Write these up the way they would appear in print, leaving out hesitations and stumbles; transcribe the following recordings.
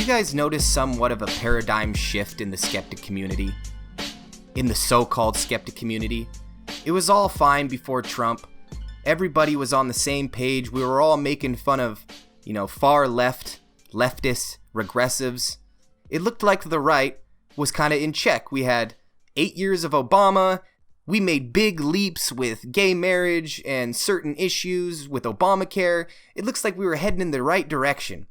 you guys notice somewhat of a paradigm shift in the skeptic community? In the so-called skeptic community? It was all fine before Trump. Everybody was on the same page. We were all making fun of, far left, leftists, regressives. It looked like the right was kind of in check. We had 8 years of Obama. We made big leaps with gay marriage and certain issues with Obamacare. It looks like we were heading in the right direction.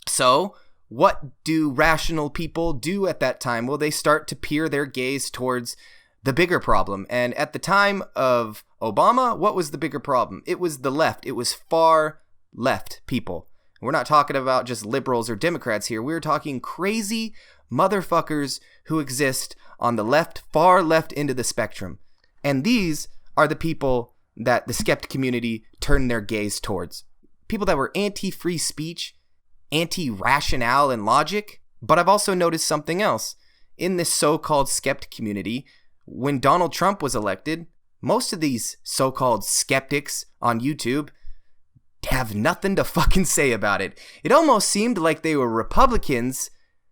So, what do rational people do at that time? Well, they start to peer their gaze towards the bigger problem. And at the time of Obama, what was the bigger problem? It was the left. It was far left people. We're not talking about just liberals or Democrats here. We're talking crazy motherfuckers who exist on the left, far left end of the spectrum. And these are the people that the skeptic community turned their gaze towards. People that were anti-free speech, anti-rationale and logic. But I've also noticed something else. In this so-called skeptic community, when Donald Trump was elected, most of these so-called skeptics on YouTube have nothing to fucking say about it. It almost seemed like they were Republicans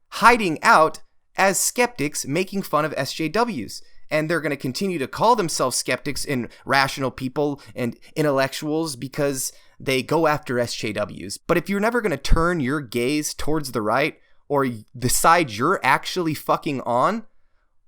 hiding out as skeptics making fun of SJWs. And they're going to continue to call themselves skeptics and rational people and intellectuals because they go after SJWs. But if you're never going to turn your gaze towards the right or the side you're actually fucking on,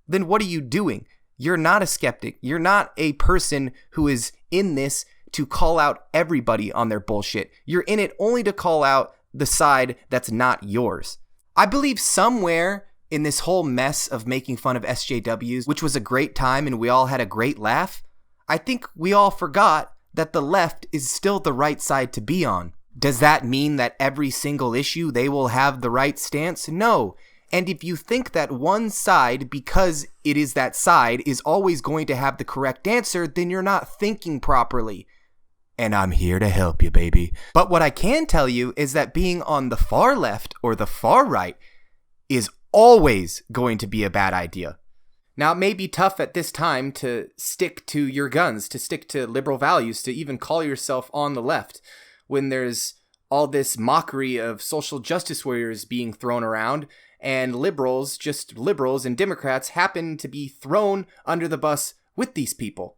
then what are you doing? You're not a skeptic. You're not a person who is in this to call out everybody on their bullshit. You're in it only to call out the side that's not yours. I believe somewhere in this whole mess of making fun of SJWs, which was a great time and we all had a great laugh, I think we all forgot that the left is still the right side to be on. Does that mean that every single issue they will have the right stance? No. And if you think that one side, because it is that side, is always going to have the correct answer, then you're not thinking properly. And I'm here to help you, baby. But what I can tell you is that being on the far left or the far right is always going to be a bad idea. Now, it may be tough at this time to stick to your guns, to stick to liberal values, to even call yourself on the left when there's all this mockery of social justice warriors being thrown around and liberals, just liberals and Democrats happen to be thrown under the bus with these people.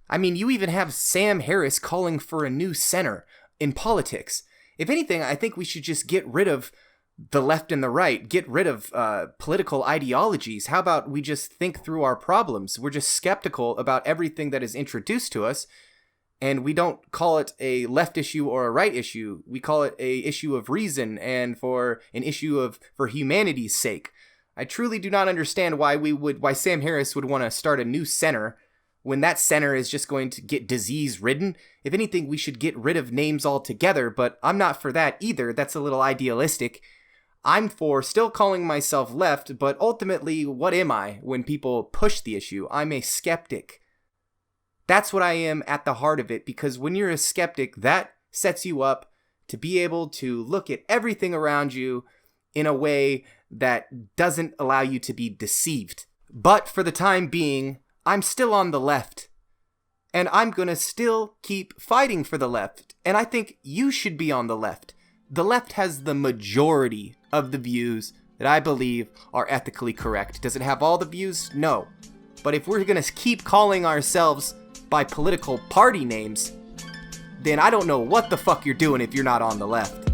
I mean, you even have Sam Harris calling for a new center in politics. If anything, I think we should just get rid of the left and the right, get rid of political ideologies. How about we just think through our problems? We're just skeptical about everything that is introduced to us, and we don't call it a left issue or a right issue. We call it a issue of reason and for an issue for humanity's sake. I truly do not understand why Sam Harris would want to start a new center when that center is just going to get disease-ridden. If anything, we should get rid of names altogether, but I'm not for that either. That's a little idealistic. I'm for still calling myself left, but ultimately, what am I when people push the issue? I'm a skeptic. That's what I am at the heart of it, because when you're a skeptic, that sets you up to be able to look at everything around you in a way that doesn't allow you to be deceived. But for the time being, I'm still on the left. And I'm gonna still keep fighting for the left. And I think you should be on the left. The left has the majority of the views that I believe are ethically correct. Does it have all the views? No. But if we're going to keep calling ourselves by political party names, then I don't know what the fuck you're doing if you're not on the left.